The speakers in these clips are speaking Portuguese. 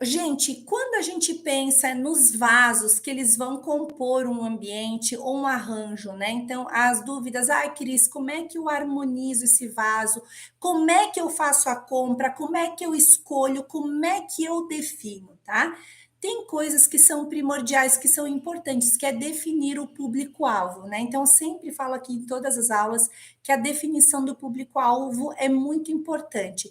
Gente, quando a gente pensa nos vasos que eles vão compor um ambiente ou um arranjo, né? Então, as dúvidas, ai, Cris, como é que eu harmonizo esse vaso? Como é que eu faço a compra? Como é que eu escolho? Como é que eu defino, tá? Tem coisas que são primordiais, que são importantes, que é definir o público-alvo, né? Então, eu sempre falo aqui em todas as aulas que a definição do público-alvo é muito importante,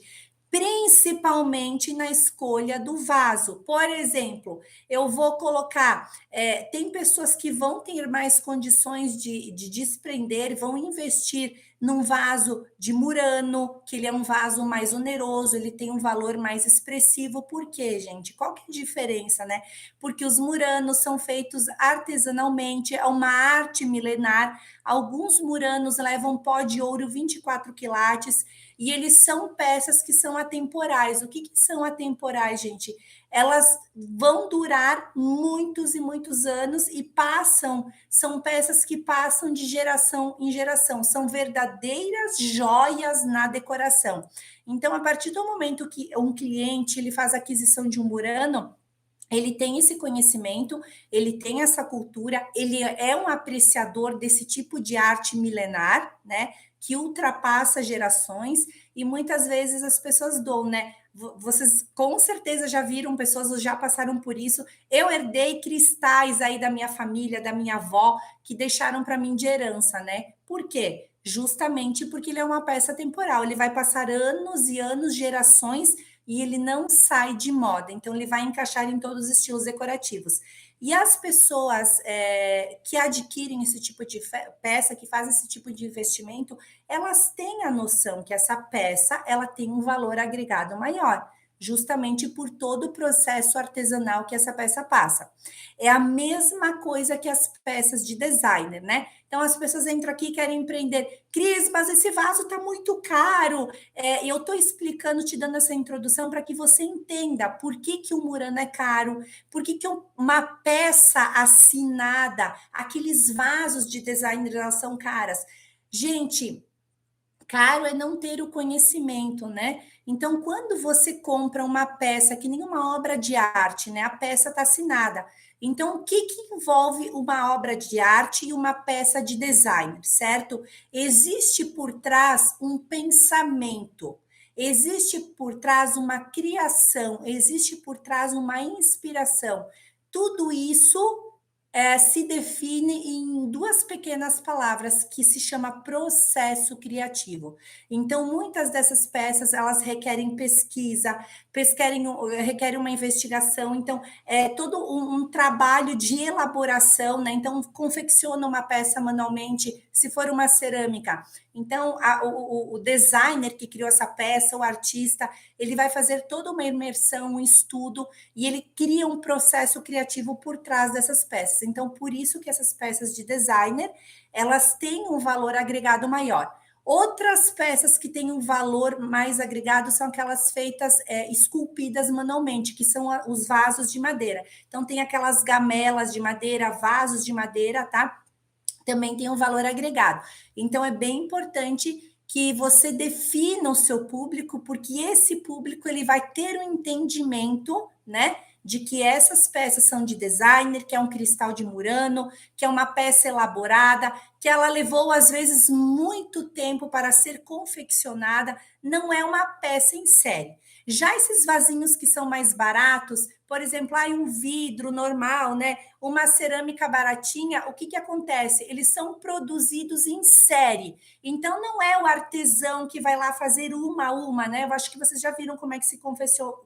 principalmente na escolha do vaso. Por exemplo, eu vou colocar, tem pessoas que vão ter mais condições de desprender, vão investir num vaso de Murano, que ele é um vaso mais oneroso, ele tem um valor mais expressivo. Por quê, gente? Qual que é a diferença, né? Porque os Muranos são feitos artesanalmente, é uma arte milenar. Alguns Muranos levam pó de ouro 24 quilates, e eles são peças que são atemporais. O que, que são atemporais, gente? Elas vão durar muitos e muitos anos e passam, são peças que passam de geração em geração, são verdadeiras joias na decoração. Então, a partir do momento que um cliente ele faz a aquisição de um Murano, ele tem esse conhecimento, ele tem essa cultura, ele é um apreciador desse tipo de arte milenar, né? Que ultrapassa gerações, e muitas vezes as pessoas dão, né? Vocês com certeza já viram pessoas, já passaram por isso. Eu herdei cristais aí da minha família, da minha avó, que deixaram para mim de herança, né? Por quê? Justamente porque ele é uma peça temporal, ele vai passar anos e anos, gerações, e ele não sai de moda, então ele vai encaixar em todos os estilos decorativos. E as pessoas que adquirem esse tipo de peça, que fazem esse tipo de investimento, elas têm a noção que essa peça ela tem um valor agregado maior, justamente por todo o processo artesanal que essa peça passa. É a mesma coisa que as peças de designer, né? Então as pessoas entram aqui e querem empreender. Cris, mas esse vaso está muito caro. Eu estou explicando, te dando essa introdução para que você entenda por que, que o Murano é caro, por que, que uma peça assinada, aqueles vasos de designer, elas são caras. Gente, caro é não ter o conhecimento, né? Então, quando você compra uma peça, que nem uma obra de arte, né? A peça está assinada. Então, o que, que envolve uma obra de arte e uma peça de design, certo? Existe por trás um pensamento, existe por trás uma criação, existe por trás uma inspiração. Tudo isso se define em duas pequenas palavras que se chama processo criativo. Então, muitas dessas peças elas requerem pesquisa, requerem uma investigação. Então, é todo um trabalho de elaboração, né? Então, confecciona uma peça manualmente, se for uma cerâmica. Então, o designer que criou essa peça, o artista, ele vai fazer toda uma imersão, um estudo, e ele cria um processo criativo por trás dessas peças. Então, por isso que essas peças de designer, elas têm um valor agregado maior. Outras peças que têm um valor mais agregado são aquelas feitas esculpidas manualmente, que são os vasos de madeira. Então, tem aquelas gamelas de madeira, vasos de madeira, tá? Também tem um valor agregado. Então, é bem importante que você defina o seu público, porque esse público ele vai ter um entendimento, né, de que essas peças são de designer, que é um cristal de Murano, que é uma peça elaborada, que ela levou às vezes muito tempo para ser confeccionada, não é uma peça em série. Já esses vasinhos que são mais baratos, por exemplo, um vidro normal, né? Uma cerâmica baratinha, o que, que acontece? Eles são produzidos em série. Então, não é o artesão que vai lá fazer uma a uma, né? Eu acho que vocês já viram como é que se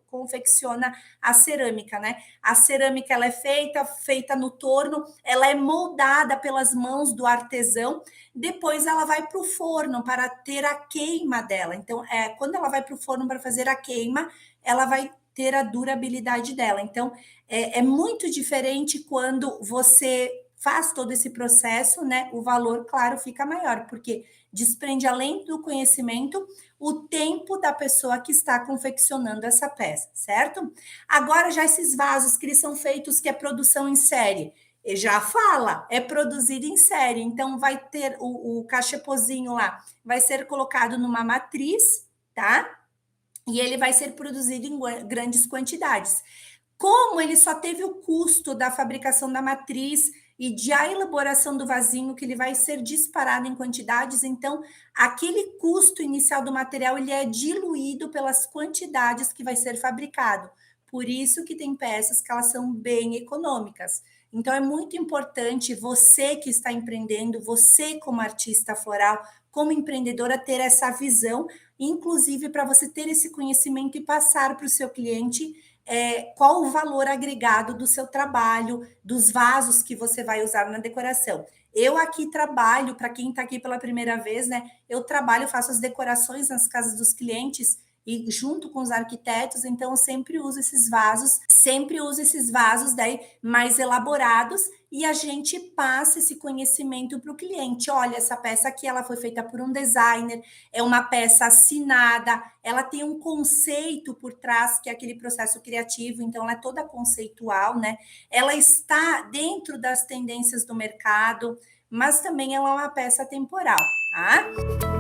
confecciona a cerâmica, né? A cerâmica ela é feita no torno, ela é moldada pelas mãos do artesão, depois ela vai para o forno para ter a queima dela. Então, quando ela vai para o forno para fazer a queima, ela vai ter a durabilidade dela. Então, é muito diferente quando você faz todo esse processo, né? O valor, claro, fica maior, porque desprende, além do conhecimento, o tempo da pessoa que está confeccionando essa peça, certo? Agora, já esses vasos que eles são feitos, que é produção em série, já fala, é produzido em série. Então, vai ter o cachepozinho lá, vai ser colocado numa matriz, tá? E ele vai ser produzido em grandes quantidades. como ele só teve o custo da fabricação da matriz e de a elaboração do vasinho, que ele vai ser disparado em quantidades, então aquele custo inicial do material ele é diluído pelas quantidades que vai ser fabricado. Por isso que tem peças que elas são bem econômicas. Então é muito importante você que está empreendendo, você como artista floral, como empreendedora, ter essa visão, inclusive para você ter esse conhecimento e passar para o seu cliente qual o valor agregado do seu trabalho, dos vasos que você vai usar na decoração. Eu aqui trabalho, para quem está aqui pela primeira vez, né? Eu trabalho, faço as decorações nas casas dos clientes e junto com os arquitetos, então eu sempre uso esses vasos daí mais elaborados e a gente passa esse conhecimento para o cliente. Olha, essa peça aqui ela foi feita por um designer, é uma peça assinada, ela tem um conceito por trás, que é aquele processo criativo, então ela é toda conceitual, né? Ela está dentro das tendências do mercado, mas também ela é uma peça temporal, tá?